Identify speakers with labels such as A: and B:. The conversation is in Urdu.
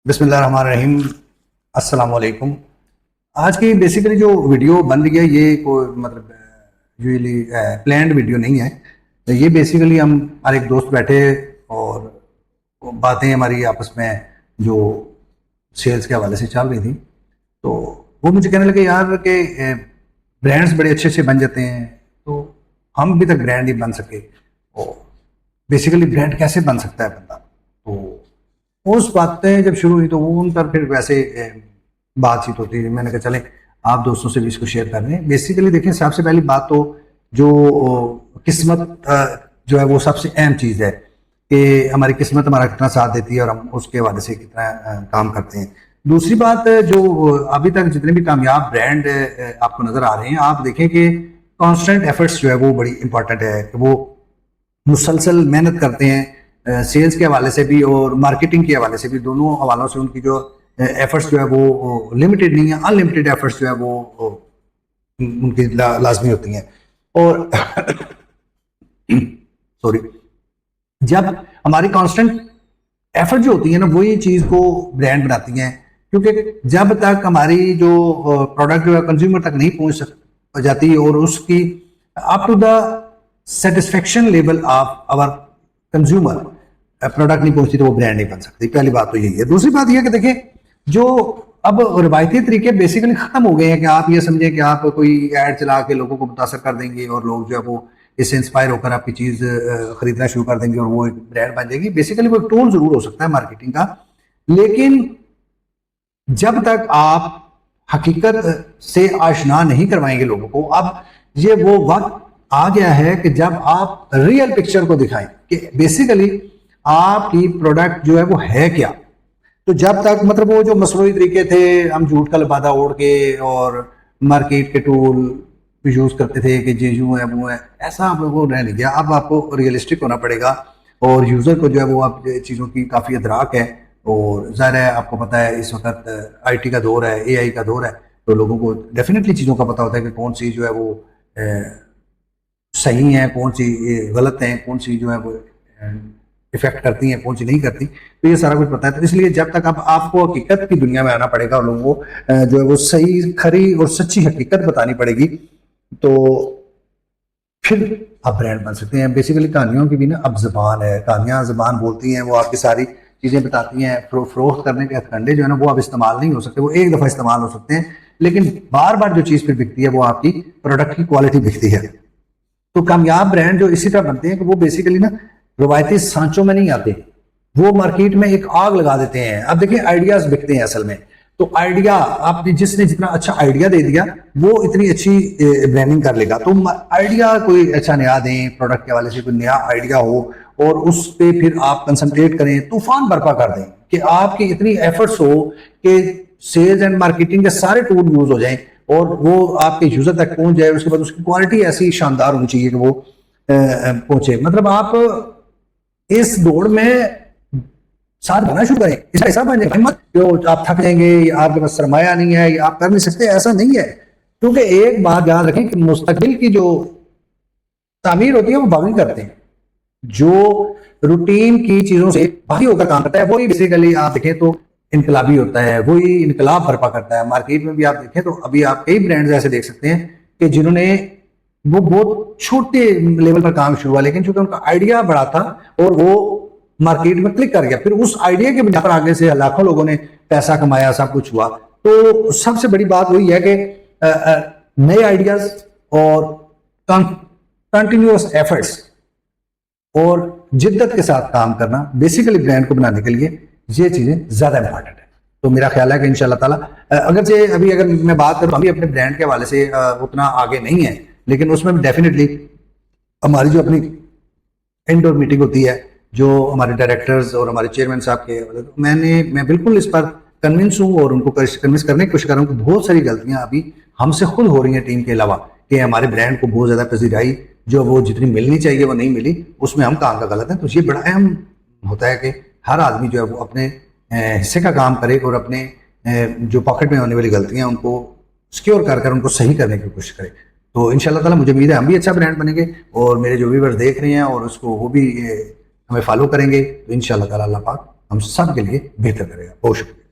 A: بسم اللہ الرحمن الرحیم۔ السلام علیکم۔ آج کی بیسیکلی جو ویڈیو بن رہی ہے یہ کوئی مطلب یوزلی پلانڈ ویڈیو نہیں ہے۔ یہ بیسیکلی ہم ہر ایک دوست بیٹھے اور باتیں ہماری آپس میں جو سیلز کے حوالے سے چل رہی تھی، تو وہ مجھے کہنے لگے یار کہ برانڈز بڑے اچھے اچھے بن جاتے ہیں، تو ہم ابھی تک برانڈ نہیں بن سکے۔ اور بیسیکلی برانڈ کیسے بن سکتا ہے بندہ؟ تو اس باتیں جب شروع ہوئی تو وہ ان پر پھر ویسے بات چیت ہوتی ہے۔ میں نے کہا چلیں آپ دوستوں سے بھی اس کو شیئر کر لیں۔ بیسیکلی دیکھیں، سب سے پہلی بات تو جو قسمت جو ہے وہ سب سے اہم چیز ہے کہ ہماری قسمت ہمارا کتنا ساتھ دیتی ہے اور ہم اس کے حوالے سے کتنا کام کرتے ہیں۔ دوسری بات جو ابھی تک جتنے بھی کامیاب برانڈ آپ کو نظر آ رہے ہیں، آپ دیکھیں کہ کانسٹنٹ ایفرٹس جو ہے وہ بڑی امپورٹنٹ ہے کہ وہ مسلسل محنت کرتے ہیں، سیلز کے حوالے سے بھی اور مارکیٹنگ کے حوالے سے بھی، دونوں حوالوں سے ان کی جو ایفرٹس جو ہے وہ لمیٹڈ نہیں ہیں، ان لمیٹڈ ایفرٹس جو ہے وہ ان کی لازمی ہوتی ہیں۔ اور سوری، جب ہماری کانسٹنٹ ایفرٹ جو ہوتی ہے نا، وہی چیز کو برانڈ بناتی ہیں، کیونکہ جب تک ہماری جو پروڈکٹ جو ہے کنزیومر تک نہیں پہنچ جاتی اور اس کی up to the satisfaction level of our consumer product نہیں پہنچتی تو وہ برانڈ نہیں بن سکتی۔ پہلی بات تو یہی ہے۔ دوسری بات یہ ہے کہ دیکھیں، جو اب روایتی طریقے بیسیکلی ختم ہو گئے ہیں کہ آپ یہ سمجھیں کہ آپ کوئی ایڈ چلا کے لوگوں کو متاثر کر دیں گے اور لوگ جو ہے وہ اس سے انسپائر ہو کر آپ کی چیز خریدنا شروع کر دیں گے اور وہ ایک برانڈ بن جائے گی۔ بیسیکلی وہ ایک ٹول ضرور ہو سکتا ہے مارکیٹنگ کا، لیکن جب تک آپ حقیقت سے آشنا نہیں کروائیں گے لوگوں کو، اب یہ وہ وقت آ گیا ہے کہ جب آپ ریئل پکچر کو دکھائیں کہ بیسیکلی آپ کی پروڈکٹ جو ہے وہ ہے کیا۔ تو جب تک مطلب وہ جو مصنوعی طریقے تھے، ہم جھوٹ کا لبادہ اوڑھ کے اور مارکیٹ کے ٹول یوز کرتے تھے کہ یہ یوں ہے وہ ہے، ایسا آپ لوگوں کو رہ نہیں گیا۔ اب آپ کو ریئلسٹک ہونا پڑے گا اور یوزر کو جو ہے وہ اب چیزوں کی کافی ادراک ہے، اور ظاہر ہے آپ کو پتہ ہے اس وقت آئی ٹی کا دور ہے، اے آئی کا دور ہے، تو لوگوں کو ڈیفینیٹلی چیزوں کا پتہ ہوتا ہے کہ کون سی جو ہے وہ صحیح ہیں، کون سی غلط ہیں، کون سی جو ہے وہ افیکٹ کرتی ہیں، کون سی نہیں کرتی، تو یہ سارا کچھ پتہ ہے۔ تو اس لیے جب تک اب آپ کو حقیقت کی دنیا میں آنا پڑے گا اور لوگوں کو جو ہے وہ صحیح کھری اور سچی حقیقت بتانی پڑے گی، تو پھر آپ برانڈ بن سکتے ہیں۔ بیسیکلی کہانیوں کی بھی نا اب زبان ہے، کہانیاں زبان بولتی ہیں، وہ آپ کی ساری چیزیں بتاتی ہیں۔ فروخت کرنے کے ہتھکنڈے جو ہے نا وہ اب استعمال نہیں ہو سکتے، وہ ایک دفعہ استعمال ہو سکتے ہیں، لیکن بار بار جو چیز پھر بکتی ہے وہ آپ کی پروڈکٹ کی کوالٹی بکتی ہے۔ تو کامیاب برانڈ جو اسی طرح بنتے ہیں کہ وہ بیسیکلی نا روایتی سانچوں میں نہیں آتے، وہ مارکیٹ میں ایک آگ لگا دیتے ہیں۔ اب دیکھیں آئیڈیاز بکتے ہیں اصل میں، تو آئیڈیا آپ جس نے جتنا اچھا آئیڈیا دے دیا وہ اتنی اچھی برانڈنگ کر لے گا۔ تو آئیڈیا کوئی اچھا نیا دیں، پروڈکٹ کے حوالے سے کوئی نیا آئیڈیا ہو اور اس پہ پھر آپ کنسنٹریٹ کریں، طوفان برپا کر دیں کہ آپ کی اتنی ایفرٹس ہو کہ سیلز اینڈ مارکیٹنگ کے سارے ٹول یوز ہو جائیں اور وہ آپ کے یوزر تک پہنچ جائے۔ اس کے بعد اس کی کوالٹی ایسی شاندار ہونی چاہیے کہ وہ پہنچے۔ مطلب آپ اس دوڑ میں ساتھ بنا شروع کریں، اس کا حصہ بن جائیں، جو آپ تھک جائیں گے یا آپ کے پاس سرمایہ نہیں ہے یا آپ کر نہیں سکتے، ایسا نہیں ہے۔ کیونکہ ایک بات یاد رکھیں کہ مستقبل کی جو تعمیر ہوتی ہے وہ باغی کرتے ہیں، جو روٹین کی چیزوں سے باہر ہو کر کام کرتا ہے وہی بیسیکلی آپ دیکھیں تو انقلابی ہوتا ہے، وہی انقلاب برپا کرتا ہے۔ مارکیٹ میں بھی آپ دیکھیں تو ابھی آپ کئی برانڈز ایسے دیکھ سکتے ہیں کہ جنہوں نے وہ بہت چھوٹے لیول پر کام شروع ہوا، لیکن چونکہ ان کا آئیڈیا بڑا تھا اور وہ مارکیٹ میں کلک کر گیا، پھر اس آئیڈیا کے بنا پر آگے سے لاکھوں لوگوں نے پیسہ کمایا، سب کچھ ہوا۔ تو سب سے بڑی بات وہی ہے کہ نئے آئیڈیاز اور کنٹینیوس ایفرٹس اور جدت کے ساتھ کام کرنا بیسیکلی برانڈ کو بنانے کے لیے یہ چیزیں زیادہ امپورٹنٹ ہیں۔ تو میرا خیال ہے کہ انشاءاللہ تعالیٰ اگرچہ ابھی اگر میں بات کروں ابھی اپنے برانڈ کے حوالے سے اتنا آگے نہیں ہے، لیکن اس میں ڈیفینیٹلی ہماری جو اپنی انڈور میٹنگ ہوتی ہے، جو ہمارے ڈائریکٹرز اور ہمارے چیئرمین صاحب کے، میں بالکل اس پر کنونس ہوں اور ان کو کنونس کرنے کی کوشش کر رہا ہوں کہ بہت ساری غلطیاں ابھی ہم سے خود ہو رہی ہیں ٹیم کے علاوہ، کہ ہمارے برانڈ کو بہت زیادہ پذیرائی جو وہ جتنی ملنی چاہیے وہ نہیں ملی، اس میں ہم کام کا غلط ہیں۔ تو یہ بڑا اہم ہوتا ہے کہ ہر آدمی جو ہے وہ اپنے حصے کا کام کرے اور اپنے جو پاکٹ میں ہونے والی غلطیاں ان کو سکیور کر ان کو صحیح کرنے کی کوشش کرے۔ تو انشاءاللہ تعالیٰ مجھے امید ہے ہم بھی اچھا برانڈ بنیں گے، اور میرے جو ویورز دیکھ رہے ہیں اور اس کو وہ بھی ہمیں فالو کریں گے، تو انشاءاللہ تعالیٰ اللہ پاک ہم سب کے لیے بہتر کرے گا. بہت شکریہ.